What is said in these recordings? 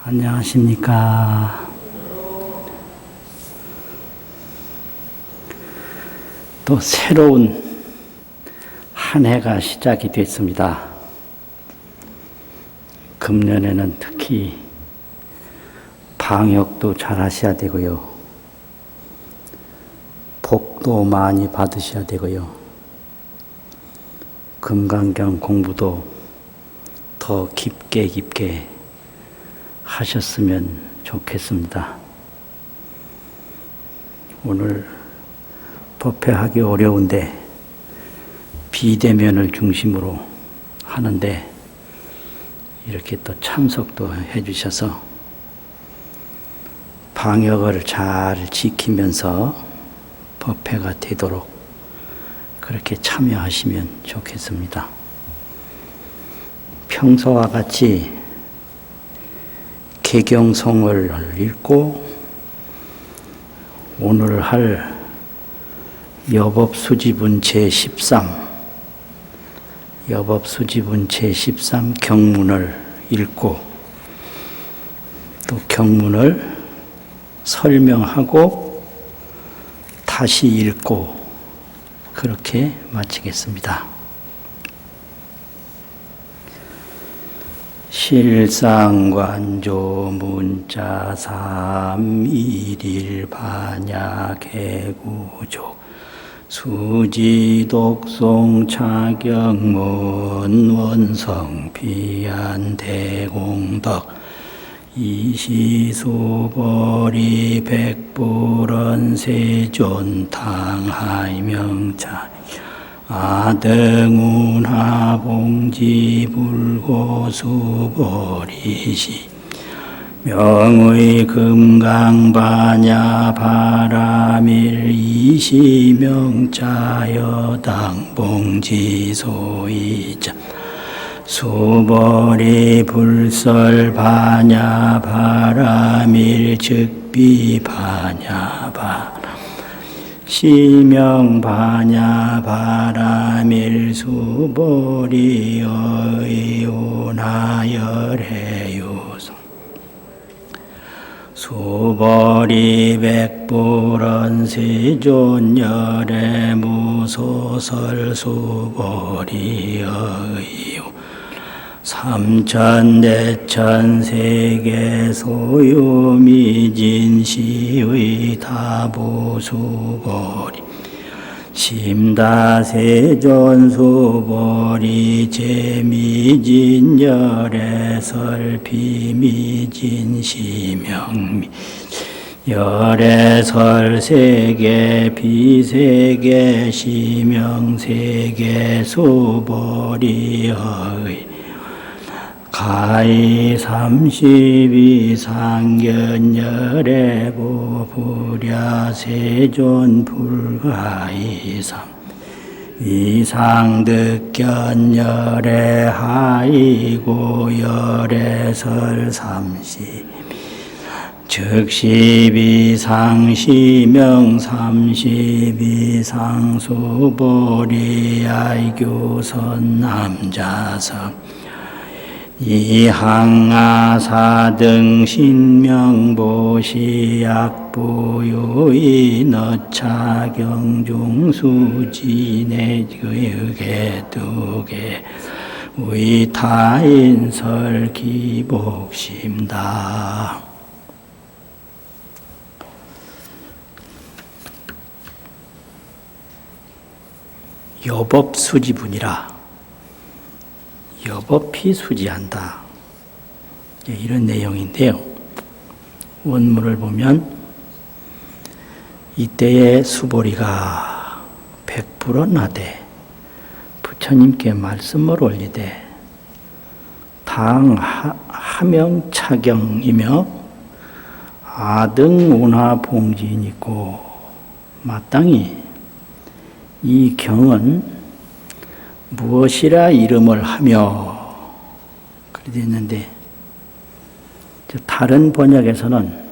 안녕하십니까. 또 새로운 한 해가 시작이 됐습니다. 금년에는 특히 방역도 잘 하셔야 되고요. 복도 많이 받으셔야 되고요. 금강경 공부도 더 깊게 하셨으면 좋겠습니다. 오늘 법회하기 어려운데 비대면을 중심으로 하는데 이렇게 또 참석도 해주셔서 방역을 잘 지키면서 법회가 되도록 그렇게 참여하시면 좋겠습니다. 평소와 같이 개경송을 읽고 오늘 할 여법수지분 제13 경문을 읽고 또 경문을 설명하고 다시 읽고 그렇게 마치겠습니다. 실상관조 문자 삼일일 반야개구족 수지독송 차경문 원성 비안 대공덕 이시소벌이 백불원 세존 탕하이명차 아등운하 봉지불고수보리시 명의 금강반야 바라밀 이시명자여당 봉지소이자 수보리 불설 반야 바라밀 즉비 반야 바람 시명 반야 바라밀 수보리 의운하열해유성 수보리 백불원 세존열애 무소설 수보리 의유 삼천대천 세계 소유미진시의 다부수보리 심다세존수보리 제미진열애설비미진시명미 열애설세계 비세계 시명세계 수보리의 가히 32 상견열애보 불야세존 불가이삼 이상득견열애 하이고 열애설 30 즉십이상 시명 32상 수보리 아이교선 남자성 이항아사등 신명보시약부유이 너차경중수지내의게 두개 위타인설 기복심다. 여법수지분이라 여법히 수지한다. 이런 내용인데요. 원문을 보면 이때의 수보리가 백불원하되 부처님께 말씀을 올리되 당하명차경이며 아등운하봉지이니고 마땅히 이 경은 무엇이라 이름을 하며 그렇게 되어 있는데 다른 번역에서는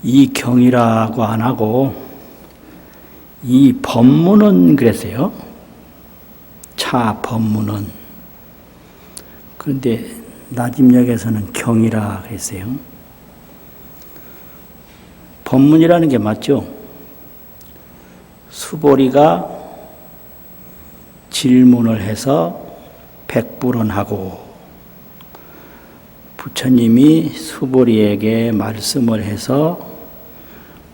이 경이라고 안 하고 이 법문은 그랬어요. 차 법문은. 그런데 나집역에서는 경이라 그랬어요. 법문이라는 게 맞죠? 수보리가 질문을 해서 백불언하고 부처님이 수보리에게 말씀을 해서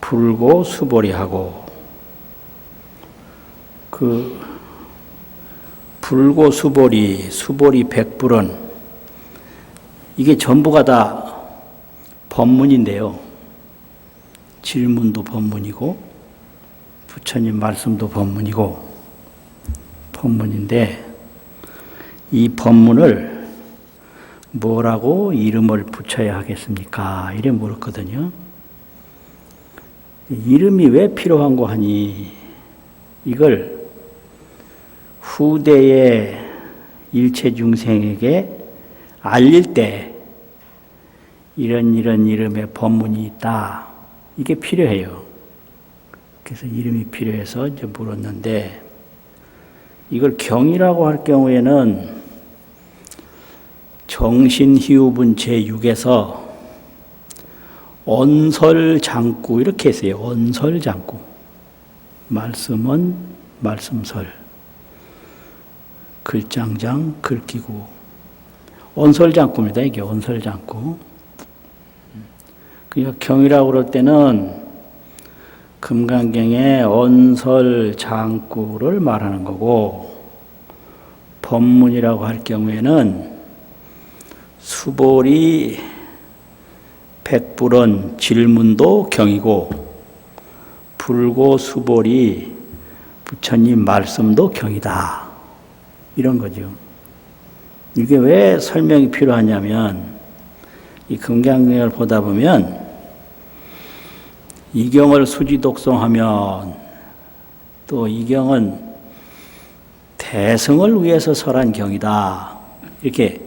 불고 수보리하고 그 불고 수보리 백불언 이게 전부가 다 법문인데요. 질문도 법문이고 부처님 말씀도 법문이고 법문인데 이 법문을 뭐라고 이름을 붙여야 하겠습니까? 이래 물었거든요. 이름이 왜 필요한 거 하니 이걸 후대의 일체 중생에게 알릴 때 이런 이름의 법문이 있다. 이게 필요해요. 그래서 이름이 필요해서 이제 물었는데 이걸 경이라고 할 경우에는 정신희우분 제6에서 언설장구 이렇게 했어요. 언설장구. 말씀은 말씀설. 글장장 글기구. 언설장구입니다. 이게 언설장구. 그러니까 경이라고 그럴 때는 금강경의 언설장구를 말하는 거고 법문이라고 할 경우에는 수보리 백불언 질문도 경이고 불고 수보리 부처님 말씀도 경이다. 이런 거죠. 이게 왜 설명이 필요하냐면 이 금강경을 보다 보면 이 경을 수지독송하면 또 이 경은 대승을 위해서 설한 경이다. 이렇게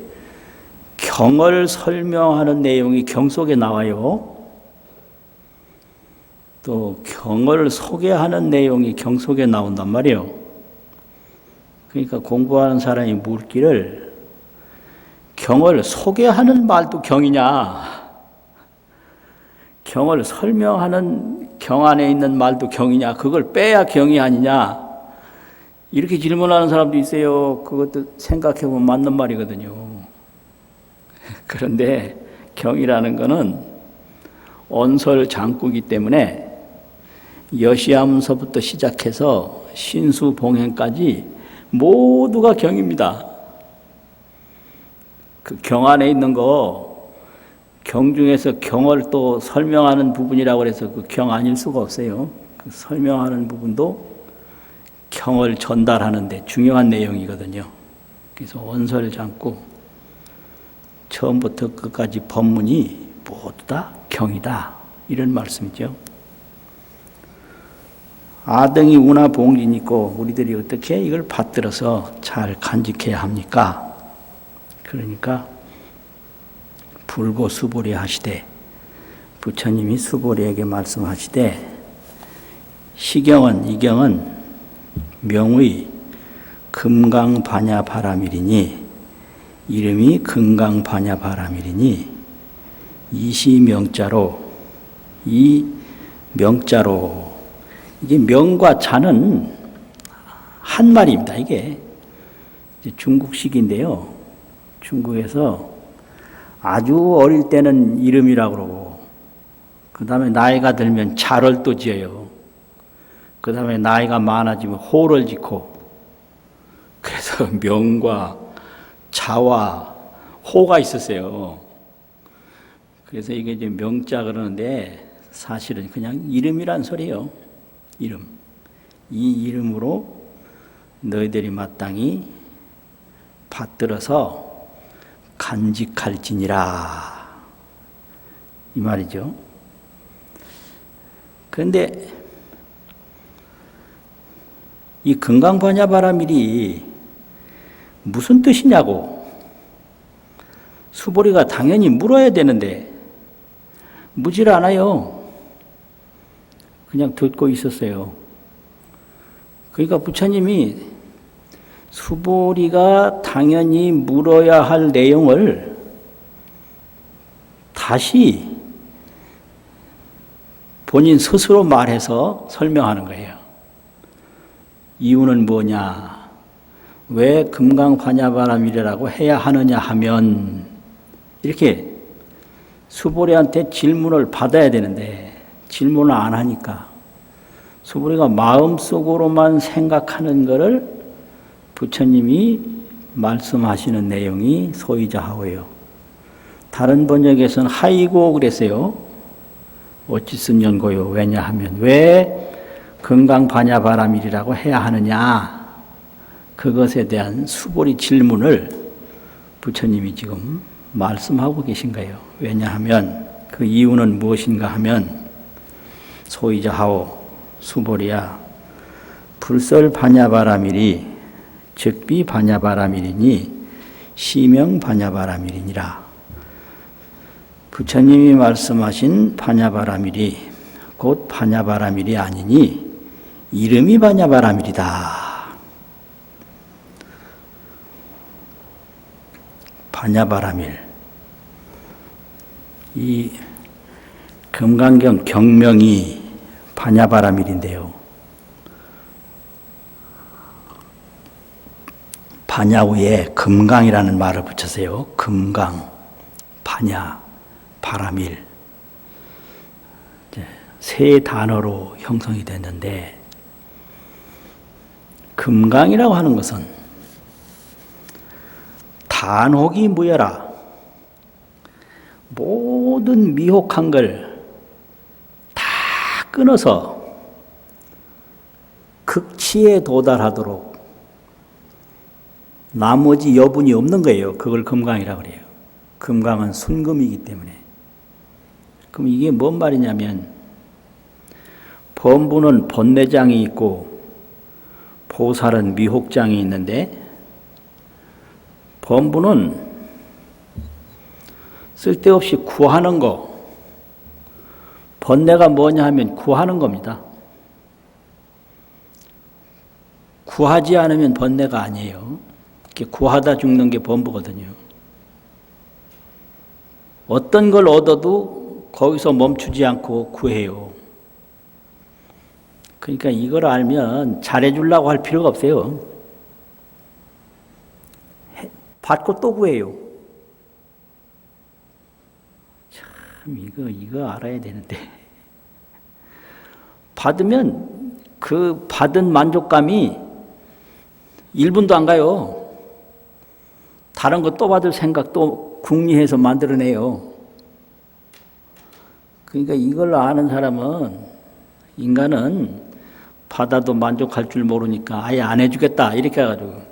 경을 설명하는 내용이 경 속에 나와요. 또 경을 소개하는 내용이 경 속에 나온단 말이에요. 그러니까 공부하는 사람이 묻기를 경을 소개하는 말도 경이냐? 경을 설명하는 경 안에 있는 말도 경이냐? 그걸 빼야 경이 아니냐? 이렇게 질문하는 사람도 있어요. 그것도 생각해보면 맞는 말이거든요. 그런데 경이라는 것은 언설장구이기 때문에 여시함서부터 시작해서 신수봉행까지 모두가 경입니다. 그 경 안에 있는 거 경 중에서 경을 또 설명하는 부분이라고 해서 그 경 아닐 수가 없어요. 그 설명하는 부분도 경을 전달하는데 중요한 내용이거든요. 그래서 언설장구 처음부터 끝까지 법문이 모두 다 경이다. 이런 말씀이죠. 아등이 운하 봉진이 있고 우리들이 어떻게 이걸 받들어서 잘 간직해야 합니까? 그러니까 불고 수보리 하시되 부처님이 수보리에게 말씀하시되 시경은 이경은 명의 금강반야바라밀이니 이름이 금강반야바라밀이니 이시명자로 이 명자로 이게 명과 자는 한 말입니다. 이게 중국식인데요. 중국에서 아주 어릴 때는 이름이라고 그러고 그 다음에 나이가 들면 자를 또 지어요. 그 다음에 나이가 많아지면 호를 짓고 그래서 명과 자와 호가 있었어요. 그래서 이게 이제 명자 그러는데 사실은 그냥 이름이란 소리예요. 이름. 이 이름으로 너희들이 마땅히 받들어서 간직할지니라. 이 말이죠. 그런데 이 금강반야바라밀이 무슨 뜻이냐고 수보리가 당연히 물어야 되는데 묻질 않아요. 그냥 듣고 있었어요. 그러니까 부처님이 수보리가 당연히 물어야 할 내용을 다시 본인 스스로 말해서 설명하는 거예요. 이유는 뭐냐? 왜 금강반야바라밀이라고 해야 하느냐 하면 이렇게 수보리한테 질문을 받아야 되는데 질문을 안 하니까 수보리가 마음속으로만 생각하는 것을 부처님이 말씀하시는 내용이 소이자하오예요. 다른 번역에서는 하이고 그랬어요. 어찌 쓴 연고요. 왜냐하면 왜 금강반야바라밀이라고 해야 하느냐. 그것에 대한 수보리 질문을 부처님이 지금 말씀하고 계신 거예요. 왜냐하면 그 이유는 무엇인가 하면 소이자하오 수보리야 불설 반야바라밀이 즉비 반야바라밀이니 시명 반야바라밀이니라. 부처님이 말씀하신 반야바라밀이 곧 반야바라밀이 아니니 이름이 반야바라밀이다. 반야바라밀. 이 금강경 경명이 반야바라밀인데요. 반야 위에 금강이라는 말을 붙였어요. 금강, 반야, 바라밀. 세 단어로 형성이 됐는데 금강이라고 하는 것은 단혹이 무여라. 모든 미혹한 걸 다 끊어서 극치에 도달하도록 나머지 여분이 없는 거예요. 그걸 금강이라고 그래요. 금강은 순금이기 때문에. 그럼 이게 뭔 말이냐면 범부는 번뇌장이 있고 보살은 미혹장이 있는데 범부는 쓸데없이 구하는 거, 번뇌가 뭐냐 하면 구하는 겁니다. 구하지 않으면 번뇌가 아니에요. 이렇게 구하다 죽는 게 범부거든요. 어떤 걸 얻어도 거기서 멈추지 않고 구해요. 그러니까 이걸 알면 잘해주려고 할 필요가 없어요. 받고 또 구해요. 참 이거 알아야 되는데 받으면 그 받은 만족감이 1분도 안 가요. 다른 거 또 받을 생각 또 궁리해서 만들어내요. 그러니까 이걸 아는 사람은 인간은 받아도 만족할 줄 모르니까 아예 안 해주겠다 이렇게 해가지고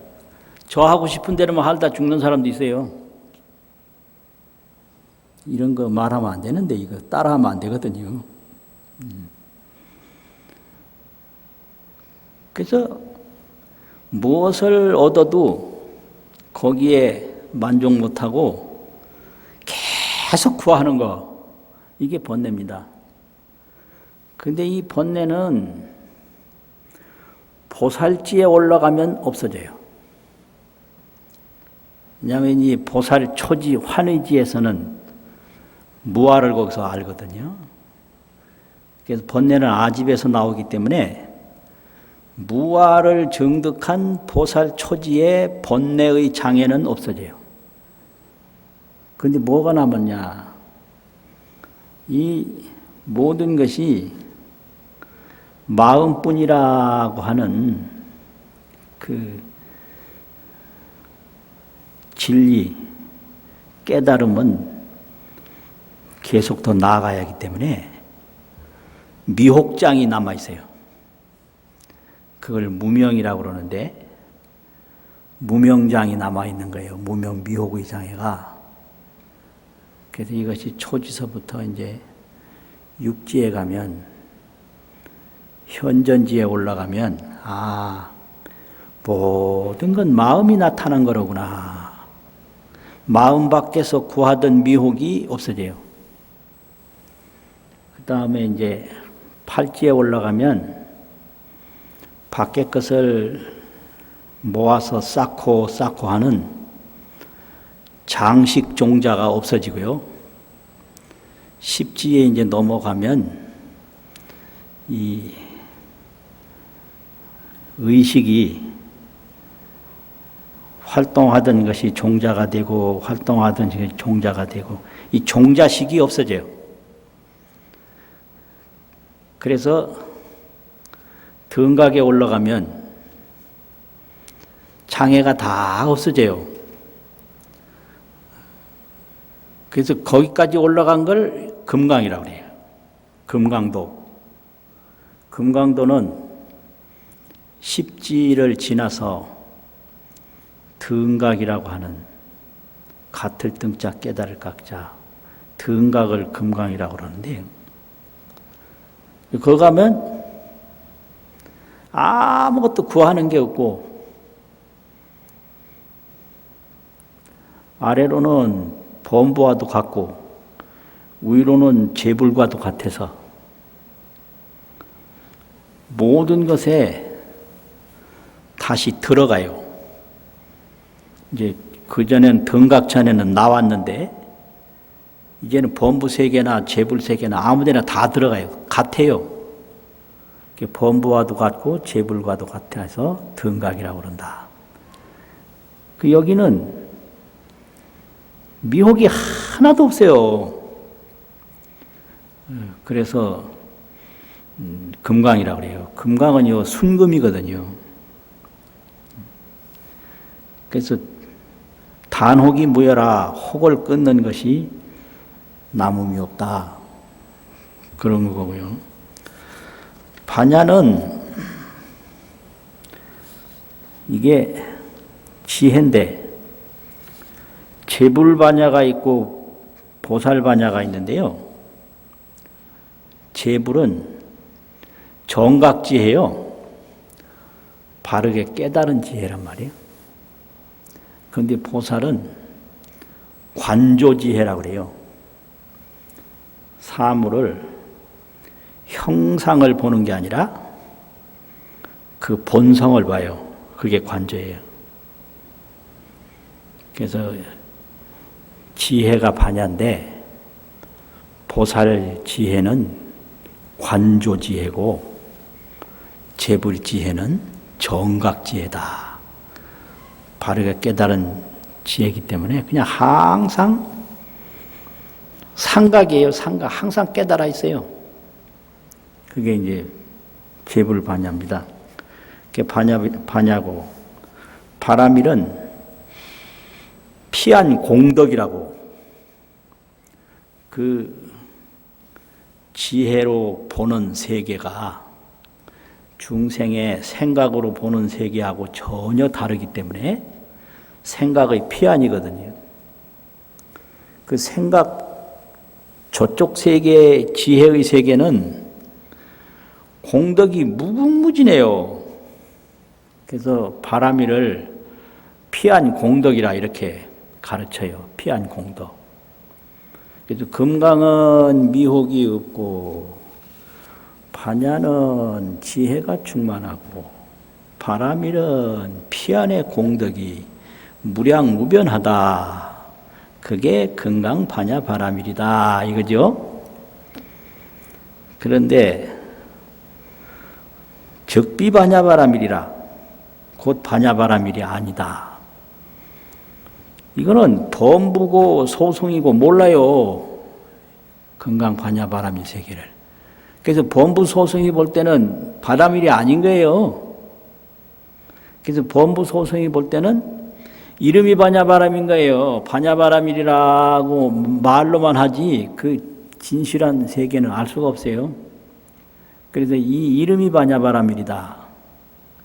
저 하고 싶은 대로만 하다 죽는 사람도 있어요. 이런 거 말하면 안 되는데 이거 따라하면 안 되거든요. 그래서 무엇을 얻어도 거기에 만족 못하고 계속 구하는 거 이게 번뇌입니다. 근데 이 번뇌는 보살지에 올라가면 없어져요. 왜냐하면 이 보살 초지 환의지에서는 무아를 거기서 알거든요. 그래서 번뇌는 아집에서 나오기 때문에 무아를 정득한 보살 초지의 번뇌의 장애는 없어져요. 그런데 뭐가 남았냐? 이 모든 것이 마음뿐이라고 하는 그 진리, 깨달음은 계속 더 나아가야 하기 때문에 미혹장이 남아있어요. 그걸 무명이라고 그러는데 무명장이 남아있는 거예요. 무명 미혹의 장애가. 그래서 이것이 초지서부터 이제 육지에 가면 현전지에 올라가면 모든 건 마음이 나타난 거로구나. 마음 밖에서 구하던 미혹이 없어져요. 그 다음에 이제 팔지에 올라가면 밖의 것을 모아서 쌓고 하는 장식 종자가 없어지고요. 십지에 이제 넘어가면 이 의식이 활동하던 것이 종자가 되고 활동하던 것이 종자가 되고 이 종자식이 없어져요. 그래서 등각에 올라가면 장애가 다 없어져요. 그래서 거기까지 올라간 걸 금강이라고 해요. 금강도. 금강도는 십지를 지나서 등각이라고 하는 같을 등자 깨달을 각자 등각을 금강이라고 그러는데 거기 가면 아무것도 구하는 게 없고 아래로는 범부와도 같고 위로는 재불과도 같아서 모든 것에 다시 들어가요. 이제 그전엔 등각천에는 나왔는데 이제는 범부세계나 재불세계나 아무데나 다 들어가요. 같아요. 범부와도 같고 재불과도 같아서 등각이라고 그런다. 그 여기는 미혹이 하나도 없어요. 그래서 금강이라고 그래요. 금강은요 순금이거든요. 그래서 단혹이 무여라 혹을 끊는 것이 남음이 없다. 그런 거고요. 반야는 이게 지혜인데 재불반야가 있고 보살반야가 있는데요. 재불은 정각지혜요. 바르게 깨달은 지혜란 말이에요. 그런데 보살은 관조지혜라고 그래요. 사물을 형상을 보는 게 아니라 그 본성을 봐요. 그게 관조예요. 그래서 지혜가 반야인데 보살 지혜는 관조지혜고 재불지혜는 정각지혜다. 바르게 깨달은 지혜이기 때문에 그냥 항상 상각이에요. 상각. 항상 깨달아 있어요. 그게 이제 재불반야입니다. 그게 반야고 바라밀은 피한 공덕이라고 그 지혜로 보는 세계가 중생의 생각으로 보는 세계하고 전혀 다르기 때문에 생각의 피안이거든요. 그 생각 저쪽 세계 지혜의 세계는 공덕이 무궁무진해요. 그래서 바라밀을 피안 공덕이라 이렇게 가르쳐요. 피안 공덕. 그래서 금강은 미혹이 없고 반야는 지혜가 충만하고 바라밀은 피안의 공덕이 무량무변하다. 그게 금강 반야 바라밀이다 이거죠. 그런데 적비 반야 바라밀이라 곧 반야 바라밀이 아니다. 이거는 범부고 소승이고 몰라요. 금강 반야 바라밀 세계를. 그래서 범부 소승이 볼 때는 바라밀이 아닌 거예요. 그래서 범부 소승이 볼 때는 이름이 반야바람인 거예요. 반야바람이라고 말로만 하지 그 진실한 세계는 알 수가 없어요. 그래서 이 이름이 반야바람이다.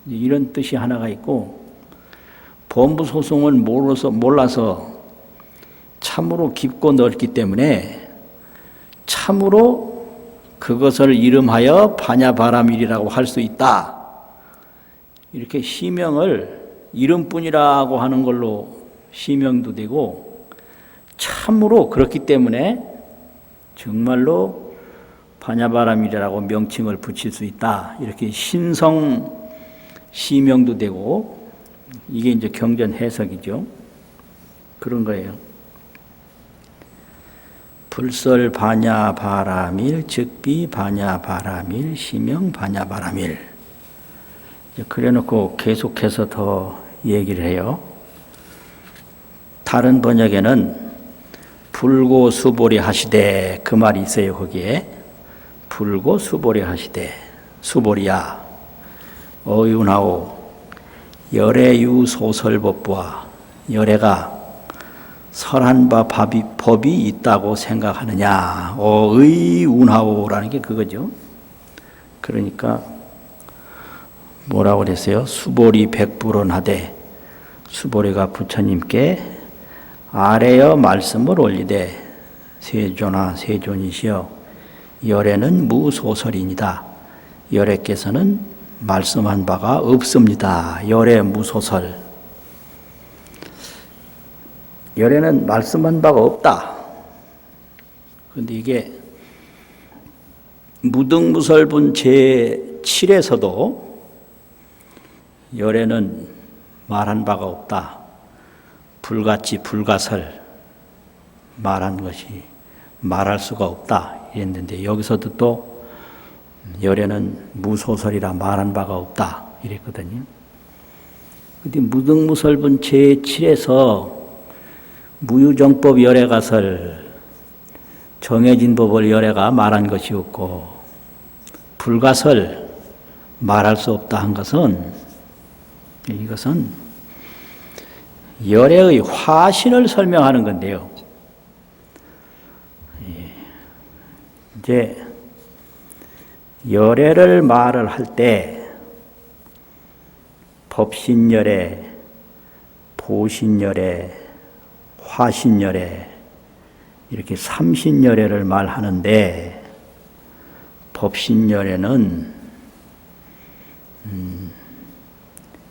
이런 뜻이 하나가 있고 범부소승을 몰라서 참으로 깊고 넓기 때문에 참으로 그것을 이름하여 반야바람이라고 할 수 있다. 이렇게 시명을 이름뿐이라고 하는 걸로 시명도 되고 참으로 그렇기 때문에 정말로 반야바람이라고 명칭을 붙일 수 있다. 이렇게 신성 시명도 되고 이게 이제 경전 해석이죠. 그런 거예요. 불설 반야 바라밀, 즉비 반야 바라밀, 시명 반야 바라밀. 그래놓고 계속해서 더 얘기를 해요. 다른 번역에는 불고 수보리 하시되, 그 말이 있어요. 거기에 불고 수보리 하시되, 수보리야 어윤하오 열애유 소설법부와 열애가 설한 바 법이 있다고 생각하느냐. 의운하오라는 게 그거죠. 그러니까 뭐라고 그랬어요? 수보리 백불언하되, 수보리가 부처님께 아래여 말씀을 올리되, 세존아 세존이시여 열애는 무소설이니다. 열애께서는 말씀한 바가 없습니다. 열애 무소설. 열애는 말씀한 바가 없다. 그런데 이게 무등무설분 제7에서도 열애는 말한 바가 없다. 불같이 불가설 말한 것이 말할 수가 없다 이랬는데, 여기서도 또 열애는 무소설이라 말한 바가 없다 이랬거든요. 근데 무등무설분 제7에서 무유정법 열애가설, 정해진 법을 열애가 말한 것이 없고, 불가설 말할 수 없다 한 것은, 이것은 열애의 화신을 설명하는 건데요. 이제 열애를 말을 할 때 법신열애, 보신열애, 화신열애 이렇게 삼신열애를 말하는데, 법신열애는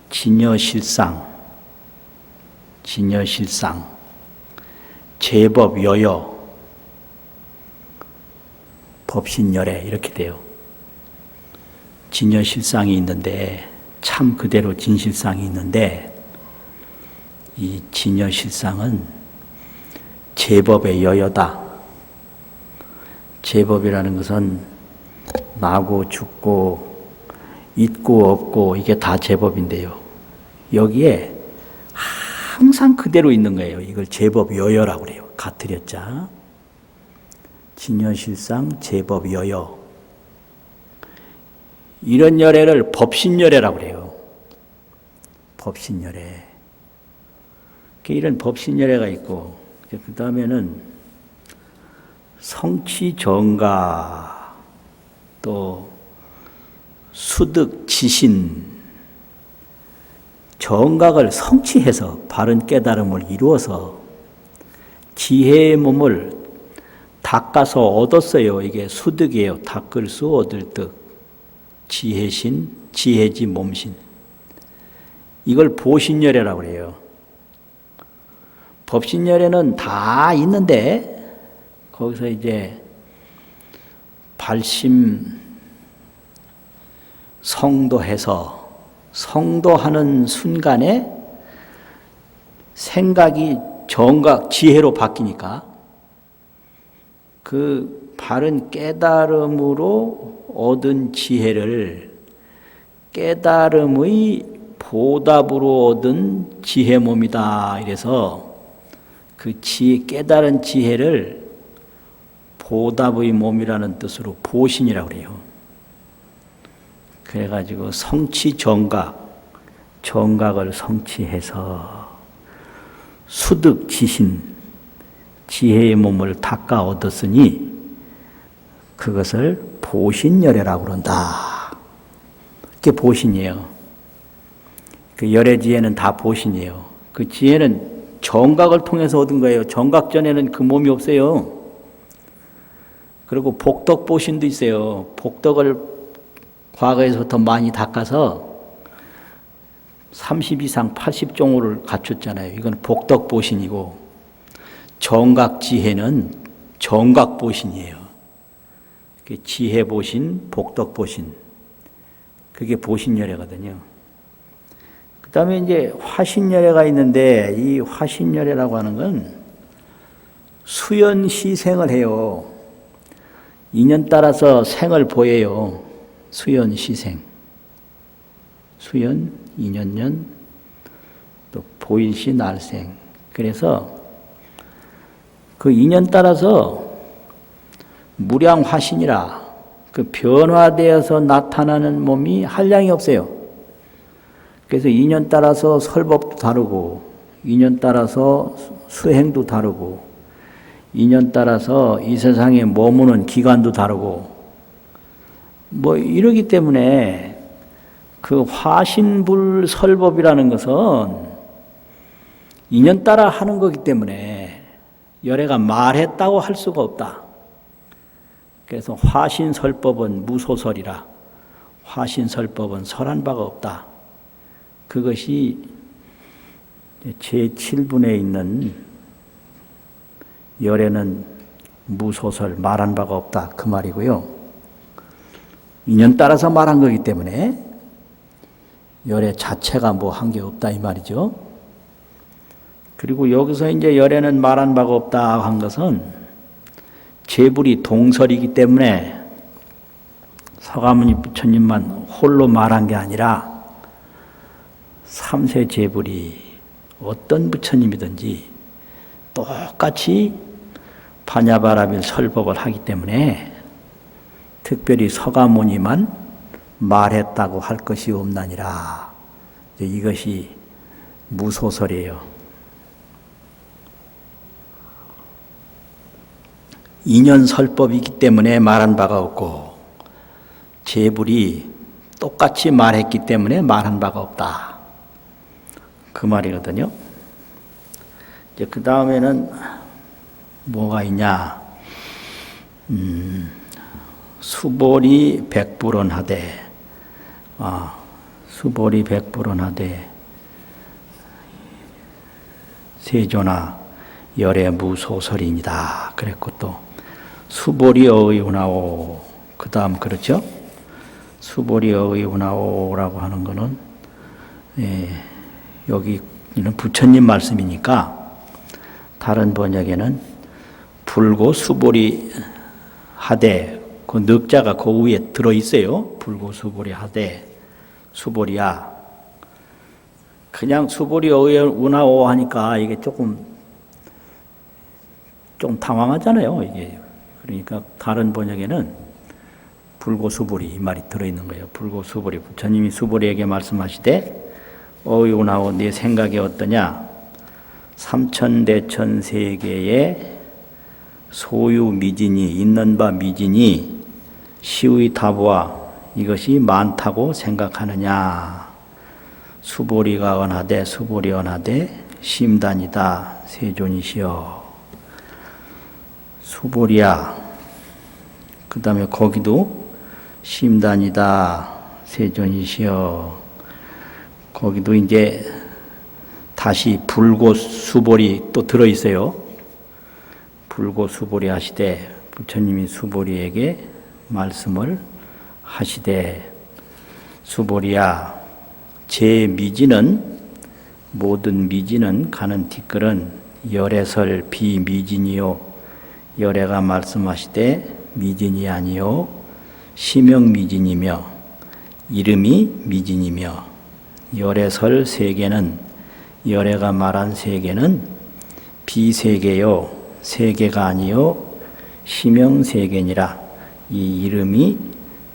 진여실상, 제법여여, 법신열애 이렇게 돼요. 진여실상이 있는데, 참 그대로 진실상이 있는데, 이 진여실상은 제법의 여여다. 제법이라는 것은 나고 죽고 있고 없고 이게 다 제법인데요. 여기에 항상 그대로 있는 거예요. 이걸 제법 여여라고 그래요. 가트렸자. 진여실상 제법 여여. 이런 열애를 법신열애라고 그래요. 법신열애. 이런 법신열애가 있고, 그 다음에는 성취정가, 또 수득지신, 정각을 성취해서 바른 깨달음을 이루어서 지혜의 몸을 닦아서 얻었어요. 이게 수득이에요. 닦을 수 얻을 득. 지혜신, 지혜지 몸신. 이걸 보신열애라고 그래요. 법신열애는 다 있는데, 거기서 이제 발심 성도해서 성도하는 순간에 생각이 정각, 지혜로 바뀌니까 그 바른 깨달음으로 얻은 지혜를 깨달음의 보답으로 얻은 지혜 몸이다. 이래서 그 깨달은 지혜를 보답의 몸이라는 뜻으로 보신이라고 그래요. 그래가지고 성취정각, 정각을 성취해서 수득지신, 지혜의 몸을 닦아 얻었으니 그것을 보신열애라고 그런다. 그게 보신이에요. 그 열애 지혜는 다 보신이에요. 그 지혜는 정각을 통해서 얻은 거예요. 정각 전에는 그 몸이 없어요. 그리고 복덕보신도 있어요. 복덕을 과거에서부터 많이 닦아서 30 이상 80종호를 갖췄잖아요. 이건 복덕보신이고, 정각지혜는 정각보신이에요. 지혜보신, 복덕보신. 그게 보신열애거든요. 그 다음에 이제 화신열애가 있는데, 이 화신열애라고 하는 건 수연 시생을 해요. 인연 따라서 생을 보여요. 수연 시생. 수연, 인연년, 또 보일시 날생. 그래서 그 인연 따라서 무량화신이라 그 변화되어서 나타나는 몸이 한량이 없어요. 그래서 인연 따라서 설법도 다르고, 인연 따라서 수행도 다르고, 인연 따라서 이 세상에 머무는 기간도 다르고, 뭐 이러기 때문에 그 화신불 설법이라는 것은 인연 따라 하는 거기 때문에 열애가 말했다고 할 수가 없다. 그래서 화신설법은 무소설이라, 화신설법은 설한 바가 없다. 그것이 제7분에 있는 열애는 무소설, 말한 바가 없다. 그 말이고요. 인연 따라서 말한 거기 때문에 열애 자체가 뭐 한 게 없다 이 말이죠. 그리고 여기서 이제 열애는 말한 바가 없다 한 것은 제불이 동설이기 때문에 서가모니 부처님만 홀로 말한 게 아니라 삼세 제불이 어떤 부처님이든지 똑같이 반야바라밀 설법을 하기 때문에 특별히 서가모니만 말했다고 할 것이 없나니라. 이것이 무소설이에요. 인연설법이기 때문에 말한 바가 없고 제불이 똑같이 말했기 때문에 말한 바가 없다. 그 말이거든요. 이제 그 다음에는 뭐가 있냐? 수보리 백불언하되, 수보리 백불언하되 세존아 열애 무소설이니다. 그랬고 또 수보리 어의우나오. 그 다음 그렇죠? 수보리 어의우나오라고 하는 거는 여기는 부처님 말씀이니까 다른 번역에는 불고 수보리 하되, 그 늑자가 그 위에 들어있어요. 불고 수보리 하되, 수보리야. 그냥 수보리 어의우나오 하니까 이게 좀 당황하잖아요. 이게. 그러니까 다른 번역에는 불고 수보리 이 말이 들어있는 거예요. 불고 수보리. 부처님이 수보리에게 말씀하시되 어이오나오 네 생각이 어떠냐? 삼천대천 세계에 소유 미진이 있는 바 미진이 시의 타부와 이것이 많다고 생각하느냐? 수보리가 언하되 수보리 언하되 심단이다 세존이시여. 수보리야. 그 다음에 거기도 심단이다 세존이시여. 거기도 이제 다시 불고 수보리 또 들어있어요. 불고 수보리 하시되 부처님이 수보리에게 말씀을 하시되 수보리야 제 미진은 모든 미진은 가는 뒷글은 열애설 비미진이요 열애가 말씀하시되 미진이 아니요 시명 미진이며 이름이 미진이며 열애설 세계는 열애가 말한 세계는 비세계요 세계가 아니요 시명 세계니라 이 이름이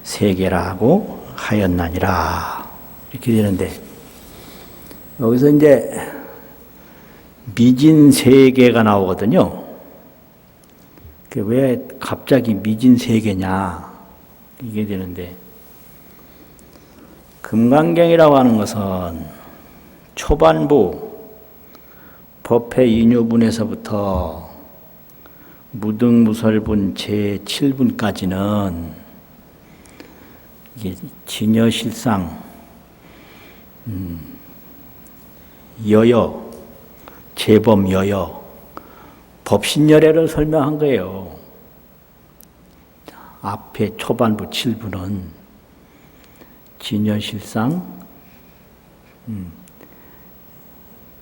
세계라고 하였나니라. 이렇게 되는데 여기서 이제 미진 세계가 나오거든요. 왜 갑자기 미진 세계냐 이게 되는데 금강경이라고 하는 것은 초반부 법회 인유분에서부터 무등무설분 제7분까지는 이게 진여실상 여여 재범 여여 법신열애를 설명한 거예요. 앞에 초반부 7분은 진여실상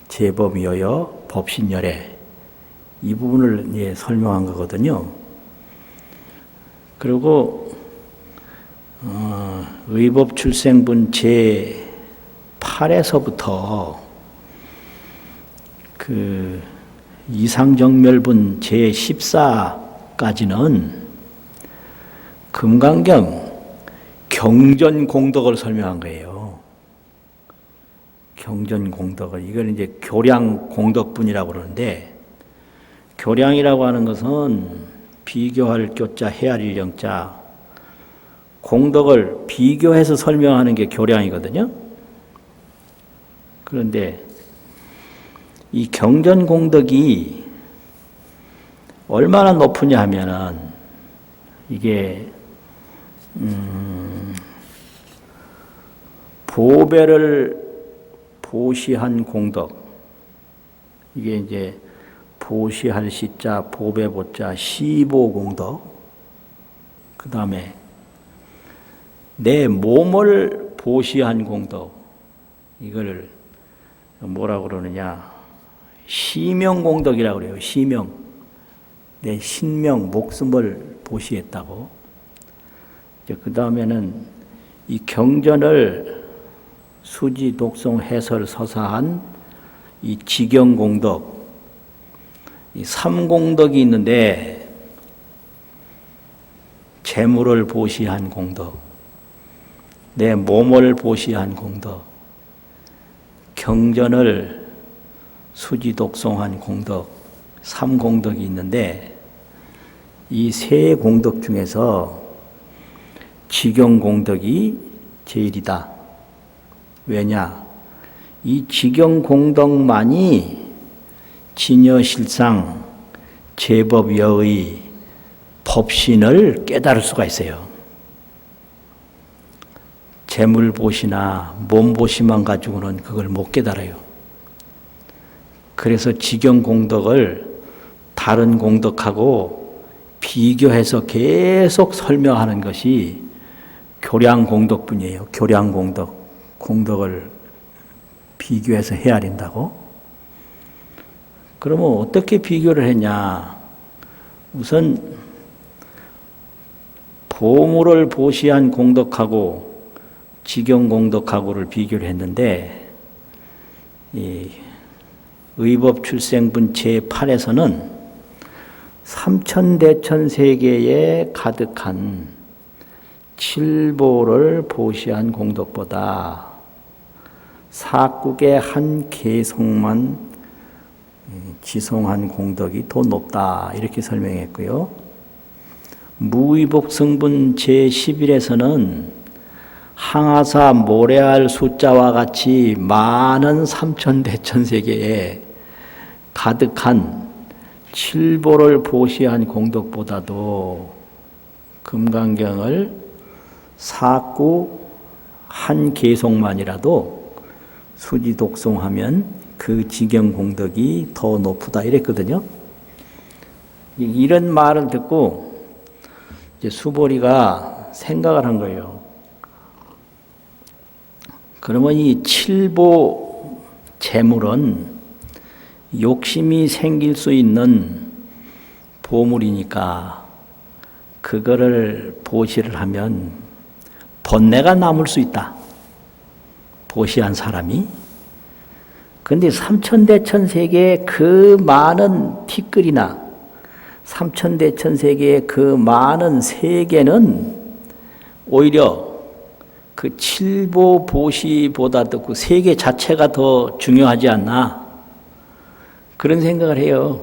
재범 여여 법신열애 이 부분을 설명한 거거든요. 그리고 의법출생분 제8에서부터 그 이상정멸분 제14까지는 금강경 경전공덕을 설명한 거예요. 경전공덕을. 이걸 이제 교량공덕분이라고 그러는데, 교량이라고 하는 것은 비교할 교자, 헤아릴 영자, 공덕을 비교해서 설명하는 게 교량이거든요. 그런데 이 경전공덕이 얼마나 높으냐 하면은 이게 보배를 보시한 공덕, 이게 이제 보시할 시자, 보배보자, 시보공덕, 그 다음에 내 몸을 보시한 공덕, 이걸 뭐라고 그러느냐, 시명공덕이라고 그래요. 시명, 내 신명, 목숨을 보시했다고. 그 다음에는 이 경전을 수지, 독송, 해설, 서사한 이 지경공덕, 이 삼공덕이 있는데, 재물을 보시한 공덕, 내 몸을 보시한 공덕, 경전을 수지, 독송한 공덕, 삼공덕이 있는데, 이 세 공덕 중에서 지경공덕이 제일이다. 왜냐? 이 지경공덕만이 진여실상 제법여의 법신을 깨달을 수가 있어요. 재물보시나 몸보시만 가지고는 그걸 못 깨달아요. 그래서 지경공덕을 다른 공덕하고 비교해서 계속 설명하는 것이 교량공덕뿐이에요. 교량공덕. 공덕을 비교해서 헤아린다고? 그러면 어떻게 비교를 했냐? 우선 보물을 보시한 공덕하고 지경공덕하고를 비교를 했는데, 이 의법출생분 제8에서는 삼천대천세계에 가득한 칠보를 보시한 공덕보다 사국의 한 개성만 지송한 공덕이 더 높다, 이렇게 설명했고요. 무의복성분 제11에서는 항아사 모래알 숫자와 같이 많은 삼천대천세계에 가득한 칠보를 보시한 공덕보다도 금강경을 사구 한 개송만이라도 수지 독송하면 그 지경 공덕이 더 높다, 이랬거든요. 이런 말을 듣고 이제 수보리가 생각을 한 거예요. 그러면 이 칠보 재물은 욕심이 생길 수 있는 보물이니까 그거를 보시를 하면 번뇌가 남을 수 있다. 보시한 사람이. 근데 삼천대천세계의 그 많은 티끌이나 삼천대천세계의 그 많은 세계는 오히려 그 칠보 보시보다도 그 세계 자체가 더 중요하지 않나, 그런 생각을 해요.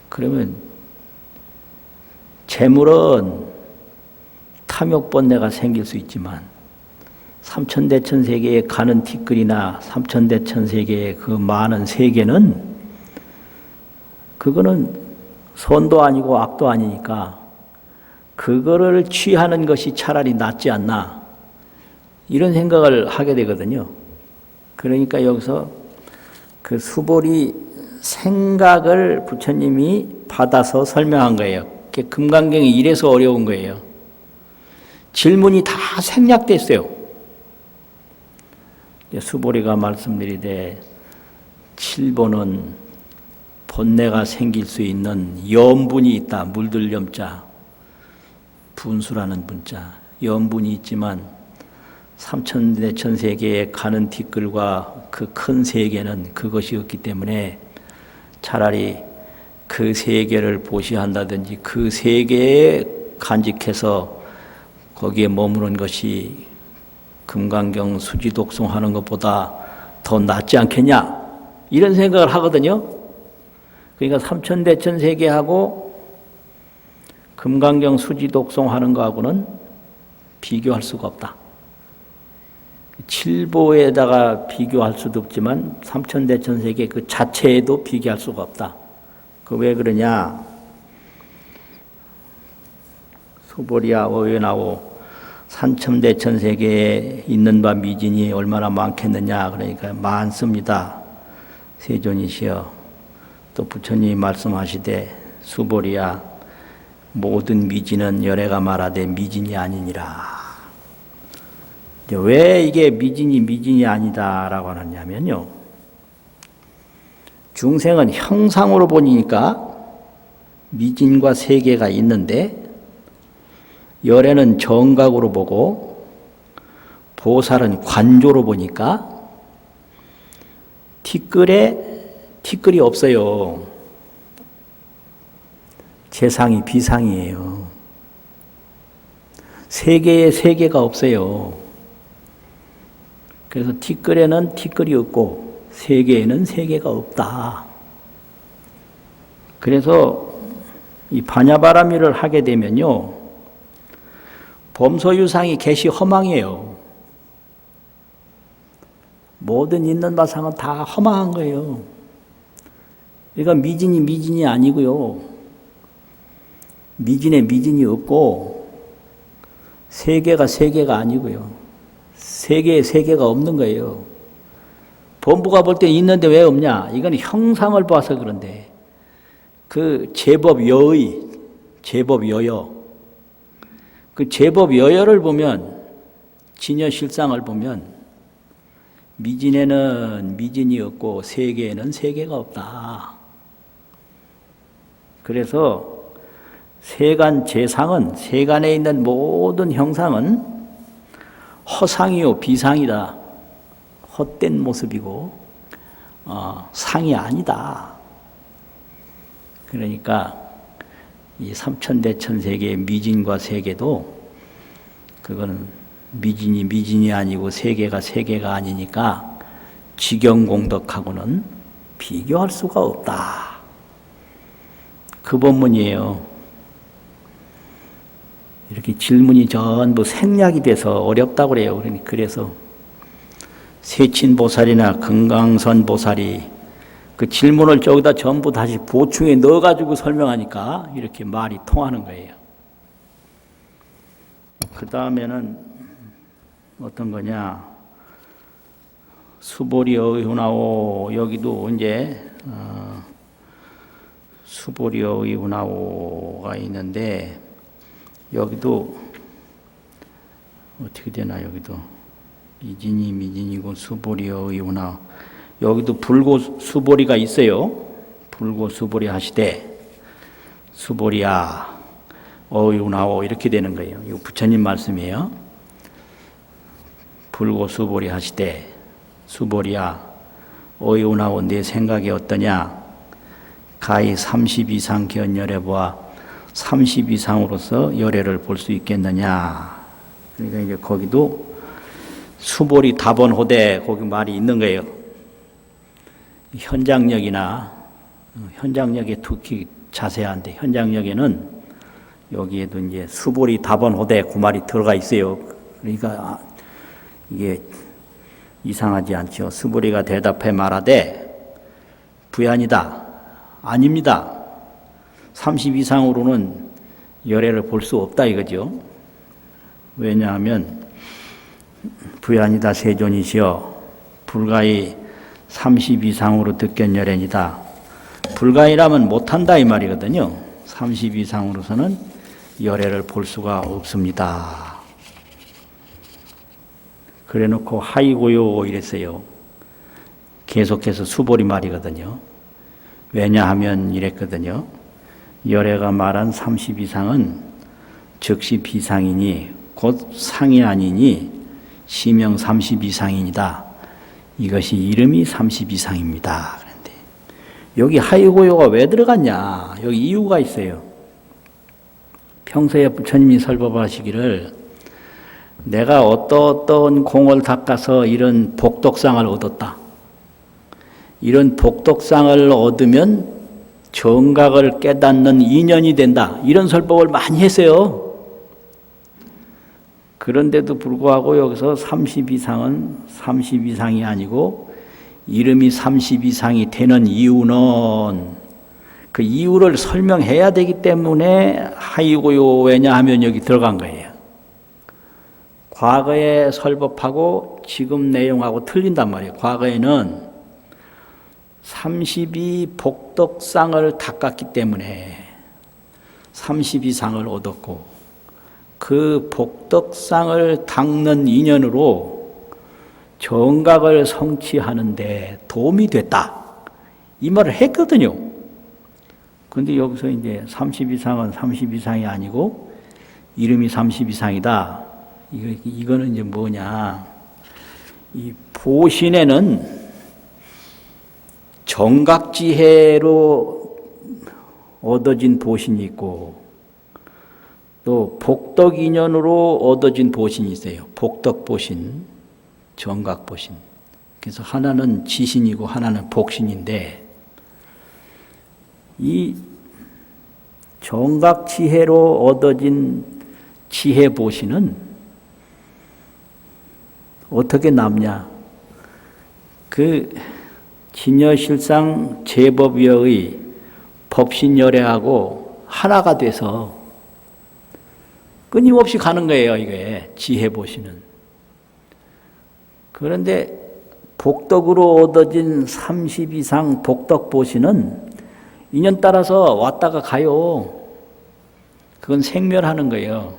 그러면 재물은 탐욕 번뇌가 생길 수 있지만 삼천대천세계에 가는 티끌이나 삼천대천세계의 그 많은 세계는 그거는 선도 아니고 악도 아니니까 그거를 취하는 것이 차라리 낫지 않나, 이런 생각을 하게 되거든요. 그러니까 여기서 그 수보리 생각을 부처님이 받아서 설명한 거예요. 금강경이 이래서 어려운 거예요. 질문이 다 생략됐어요. 수보리가 말씀드리되 칠보는 존내가 생길 수 있는 염분이 있다. 물들 염자, 분수라는 분자. 염분이 있지만 삼천대천세계에 가는 뒷글과 그 큰 세계는 그것이 없기 때문에 차라리 그 세계를 보시한다든지 그 세계에 간직해서 거기에 머무는 것이 금강경 수지독송 하는 것보다 더 낫지 않겠냐, 이런 생각을 하거든요. 그러니까 삼천대천세계하고 금강경 수지독송 하는 거하고는 비교할 수가 없다. 칠보에다가 비교할 수도 없지만 삼천대천세계 그 자체에도 비교할 수가 없다. 그 왜 그러냐? 수보리야 어연하오 삼천대천세계에 있는 바 미진이 얼마나 많겠느냐. 그러니까 많습니다. 세존이시여. 또 부처님이 말씀하시되 수보리야 모든 미진은 열애가 말하되 미진이 아니니라. 왜 이게 미진이 아니다라고 하느냐면요. 중생은 형상으로 보니까 미진과 세계가 있는데 열애는 정각으로 보고 보살은 관조로 보니까 티끌이 없어요. 재상이 비상이에요. 세계에 세계가 없어요. 그래서 티끌에는 티끌이 없고 세계에는 세계가 없다. 그래서 이 반야바라밀을 하게 되면요, 범소유상이 개시 허망이에요. 모든 있는 바상은 다 허망한 거예요. 그러니까 미진이 아니고요. 미진에 미진이 없고 세계가 아니고요. 세계에 세계가 없는 거예요. 범부가 볼 때 있는데 왜 없냐? 이건 형상을 봐서 그런데 그 제법여여, 그 제법여여를 보면, 진여실상을 보면 미진에는 미진이 없고 세계에는 세계가 없다. 그래서 세간 재상은, 세간에 있는 모든 형상은 허상이요 비상이다. 헛된 모습이고 상이 아니다. 그러니까 이 삼천대천세계의 미진과 세계도 그거는 미진이 아니고 세계가 아니니까 지경공덕하고는 비교할 수가 없다. 그 법문이에요. 이렇게 질문이 전부 생략이 돼서 어렵다고 그래요. 그래서 세친보살이나 금강선보살이 그 질문을 저기다 전부 다시 보충해 넣어가지고 설명하니까 이렇게 말이 통하는 거예요. 그 다음에는 어떤 거냐? 수보리 어이훈하오. 여기도 이제 수보리 어이훈하오가 있는데 여기도 어떻게 되나? 여기도 미진이고 수보리 어이훈하오. 여기도 불고 수보리가 있어요. 불고 수보리 하시되 수보리야 어이훈하오 이렇게 되는 거예요. 이거 부처님 말씀이에요. 불고 수보리 하시되 수보리야 어이훈하오 내 생각이 어떠냐? 가히 30 이상 견열해 보아 30 이상으로서 열애를 볼 수 있겠느냐? 그러니까 이제 거기도 수보리 다번호대 거기 말이 있는 거예요. 현장력이나 현장력에 특히 자세한데 현장력에는 여기에도 이제 수보리 다번호대 그 말이 들어가 있어요. 그러니까 이게 이상하지 않죠. 수보리가 대답해 말하되 부연이다. 아닙니다. 30 이상으로는 열애를 볼 수 없다 이거죠. 왜냐하면 부연이다 세존이시여 불가히 30 이상으로 득견열애니다. 불가이라면 못한다 이 말이거든요. 30 이상으로서는 열애를 볼 수가 없습니다. 그래 놓고 하이고요 이랬어요. 계속해서 수보리 말이거든요. 왜냐하면 이랬거든요. 열애가 말한 30 이상은 즉시 비상이니 곧 상이 아니니 시명 30 이상이니다. 이것이 이름이 30 이상입니다. 그런데 여기 하이고요가 왜 들어갔냐? 여기 이유가 있어요. 평소에 부처님이 설법하시기를 내가 어떤 공을 닦아서 이런 복덕상을 얻었다. 이런 복덕상을 얻으면 정각을 깨닫는 인연이 된다. 이런 설법을 많이 했어요. 그런데도 불구하고 여기서 30 이상은 30 이상이 아니고 이름이 30 이상이 되는 이유는 그 이유를 설명해야 되기 때문에 하이고요. 왜냐하면 여기 들어간 거예요. 과거에 설법하고 지금 내용하고 틀린단 말이에요. 과거에는 30이 복덕상을 닦았기 때문에 30 이상을 얻었고 그 복덕상을 닦는 인연으로 정각을 성취하는데 도움이 됐다. 이 말을 했거든요. 그런데 여기서 이제 30 이상은 30 이상이 아니고 이름이 30 이상이다. 이거는 이제 뭐냐. 이 보신에는 정각지혜로 얻어진 보신이 있고 또 복덕인연으로 얻어진 보신이 있어요. 복덕보신, 정각보신. 그래서 하나는 지신이고 하나는 복신인데 이 정각지혜로 얻어진 지혜보신은 어떻게 남냐? 그 진여실상 제법위의 법신열애하고 하나가 돼서 끊임없이 가는 거예요. 이게 지혜보시는. 그런데 복덕으로 얻어진 30 이상 복덕보시는 인연 따라서 왔다가 가요. 그건 생멸하는 거예요.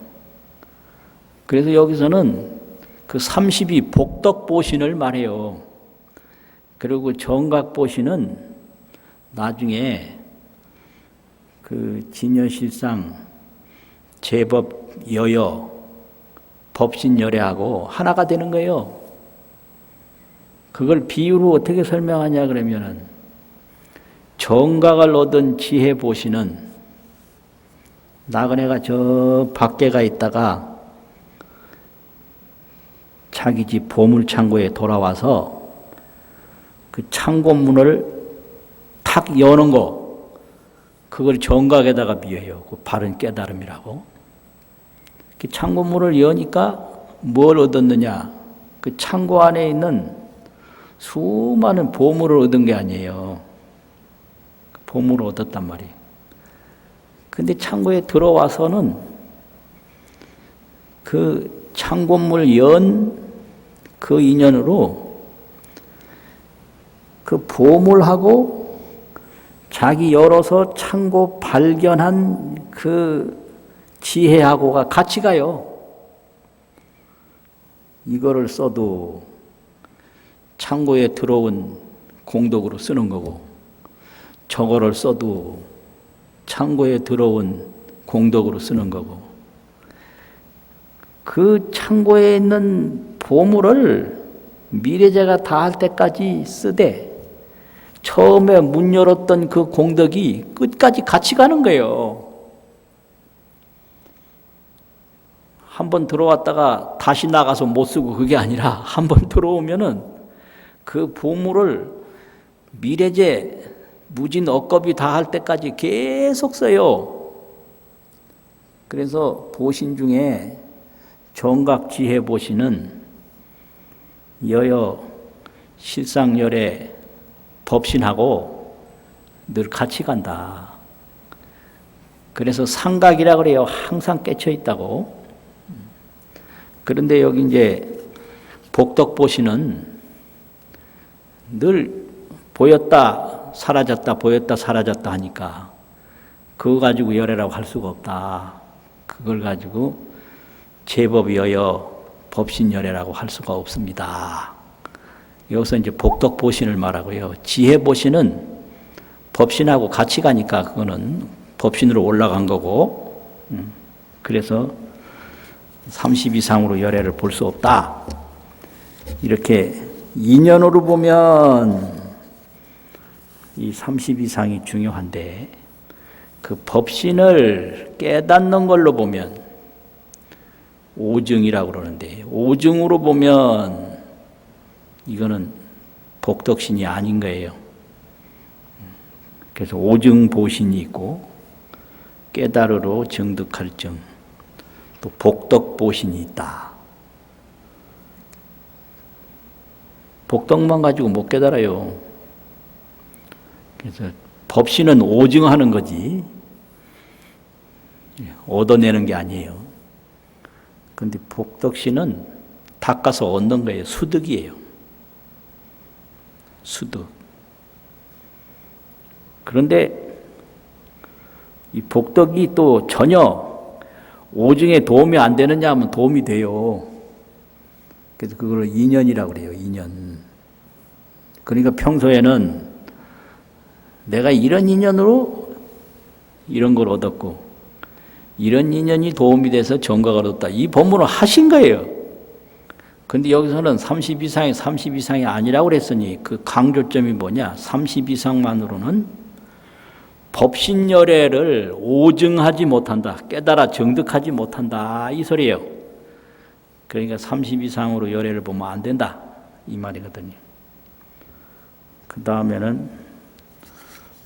그래서 여기서는 그 30이 복덕보신을 말해요. 그리고 정각보신은 나중에 그 진여실상 제법 여여 법신열애하고 하나가 되는 거예요. 그걸 비유로 어떻게 설명하냐 그러면은 정각을 얻은 지혜보신은 나그네가 저 밖에 가 있다가 자기 집 보물창고에 돌아와서 그 창고문을 탁 여는 거, 그걸 정각에다가 비유해요. 그 바른 깨달음이라고. 그 창고문을 여니까 뭘 얻었느냐? 그 창고 안에 있는 수많은 보물을 얻은 게 아니에요. 보물을 얻었단 말이에요. 근데 창고에 들어와서는 그 창고문을 연 그 인연으로 그 보물하고 자기 열어서 창고 발견한 그 지혜하고가 같이 가요. 이거를 써도 창고에 들어온 공덕으로 쓰는 거고, 저거를 써도 창고에 들어온 공덕으로 쓰는 거고, 그 창고에 있는 보물을 미래자가 다 할 때까지 쓰되 처음에 문 열었던 그 공덕이 끝까지 같이 가는 거예요. 한번 들어왔다가 다시 나가서 못 쓰고 그게 아니라 한번 들어오면은 그 보물을 미래제 무진 억겁이 다 할 때까지 계속 써요. 그래서 보신 중에 정각지혜 보신은 여여 실상열애 법신하고 늘 같이 간다. 그래서 상각이라 그래요. 항상 깨쳐 있다고. 그런데 여기 이제 복덕보신은 늘 보였다 사라졌다 보였다 사라졌다 하니까 그거 가지고 열애라고 할 수가 없다. 그걸 가지고 제법여여 법신열애라고 할 수가 없습니다. 여기서 이제 복덕보신을 말하고요. 지혜보신은 법신하고 같이 가니까 그거는 법신으로 올라간 거고, 그래서 30 이상으로 열애를 볼 수 없다. 이렇게 인연으로 보면 이 30 이상이 중요한데, 그 법신을 깨닫는 걸로 보면 오증이라고 그러는데, 오증으로 보면 이거는 복덕신이 아닌 거예요. 그래서 오증 보신이 있고 깨달으로 증득할 증, 또 복덕 보신이 있다. 복덕만 가지고 못 깨달아요. 그래서 법신은 오증하는 거지 얻어내는 게 아니에요. 그런데 복덕신은 닦아서 얻는 거예요. 수득이에요. 수득. 그런데 이 복덕이 또 전혀 오증에 도움이 안 되느냐 하면 도움이 돼요. 그래서 그걸 인연이라고 그래요. 인연. 그러니까 평소에는 내가 이런 인연으로 이런 걸 얻었고 이런 인연이 도움이 돼서 정각을 얻었다. 이 법문을 하신 거예요. 근데 여기서는 30 이상이 아니라고 그랬으니 그 강조점이 뭐냐? 30 이상만으로는 법신열애를 오증하지 못한다. 깨달아 정득하지 못한다. 이 소리예요. 그러니까 30 이상으로 열애를 보면 안 된다. 이 말이거든요. 그 다음에는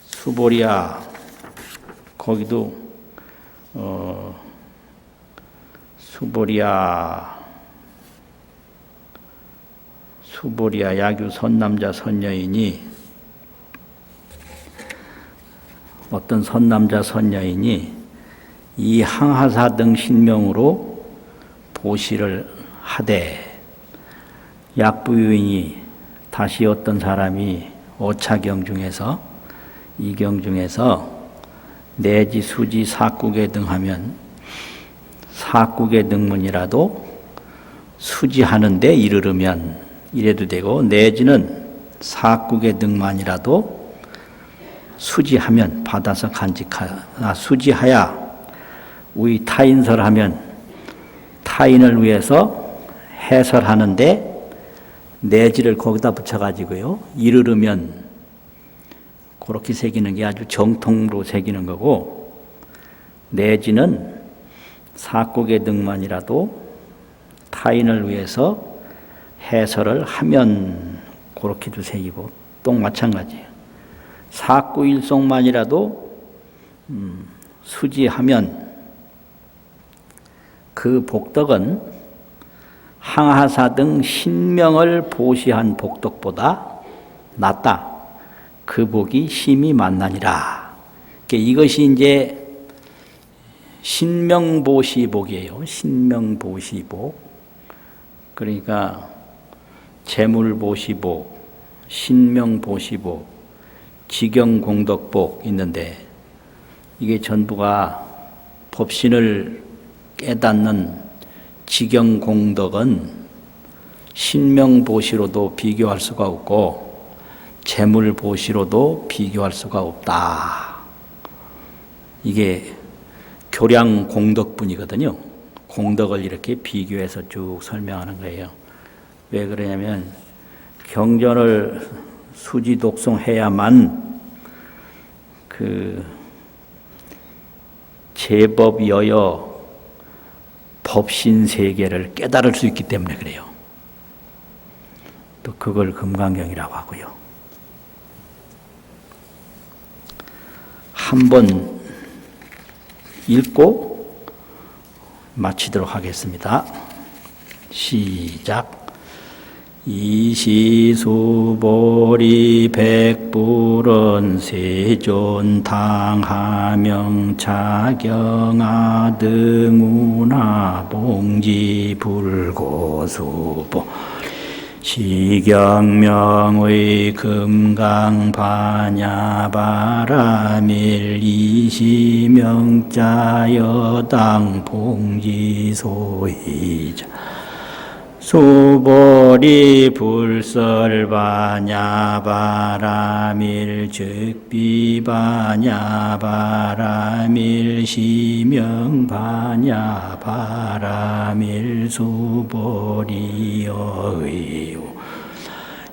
수보리야. 거기도 수보리야 야규 선남자 선여인이 어떤 선남자 선여인이 이 항하사 등 신명으로 보시를 하되 약부유인이 다시 어떤 사람이 오차경 중에서 이경 중에서 내지 수지 사국에 등하면 사국의 등문이라도 수지하는데 이르르면 이래도 되고 내지는 사국의 등만이라도 수지하면 받아서 간직하나 수지하야 우리 타인설하면 타인을 위해서 해설하는데 내지를 거기다 붙여가지고요 이르르면 그렇게 새기는 게 아주 정통으로 새기는 거고 내지는 사국의 등만이라도 타인을 위해서 해설을 하면 그렇게도 새기고 또 마찬가지예요. 사구일송만이라도 수지하면 그 복덕은 항하사 등 신명을 보시한 복덕보다 낫다. 그 복이 심히 만나니라. 이것이 이제 신명보시복이에요. 신명보시복. 그러니까 재물보시복, 신명보시복, 지경공덕복 있는데 이게 전부가 법신을 깨닫는 지경공덕은 신명보시로도 비교할 수가 없고 재물보시로도 비교할 수가 없다. 이게 교량공덕분이거든요. 공덕을 이렇게 비교해서 쭉 설명하는 거예요. 왜 그러냐면 경전을 수지 독송해야만 그 제법 여여 법신 세계를 깨달을 수 있기 때문에 그래요. 또 그걸 금강경이라고 하고요. 한번 읽고 마치도록 하겠습니다. 시작. 이시수보리 백불은 세존당하명 차경아 등우나 봉지불고수보 시경명의 금강반야바라밀 이시명자 여당 봉지소이자 수보리 불설바냐 바라밀 즉비바냐 바라밀 시명바냐 바라밀 수보리여의요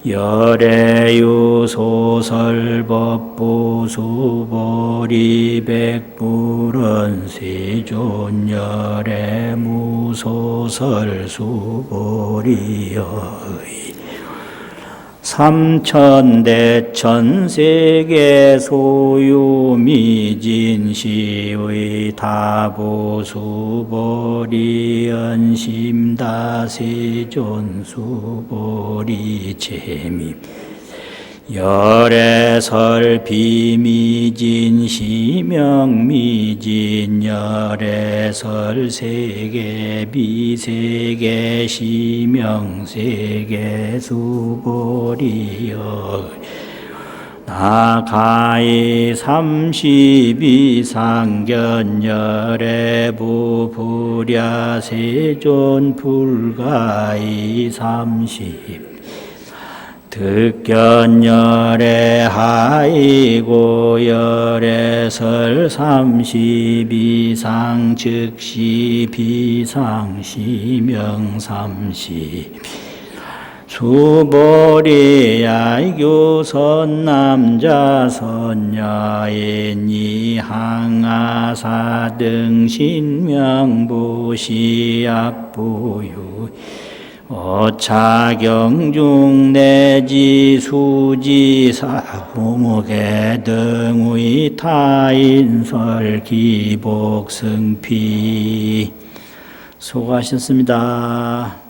열애유 소설법부 수보리 백불은 세존 열애무 소설 수보리의 삼천대천 세계 소유 미진시의 다보 수보리 연심다세존 수보리 재미 열애설 비미진 시명미진 열애설 세계 비세계 시명세계 수보리여 나가이 32상견 열애부 불야 세존 불가이 30 득견열애 하이고 열애설 32상 즉시 비상 시명 30 수보리 야유 선남자 선여인 이항아사 등신명부 시약부유 오차경중 내지 수지사 부목의 등의 타인설 기복승피 수고하셨습니다.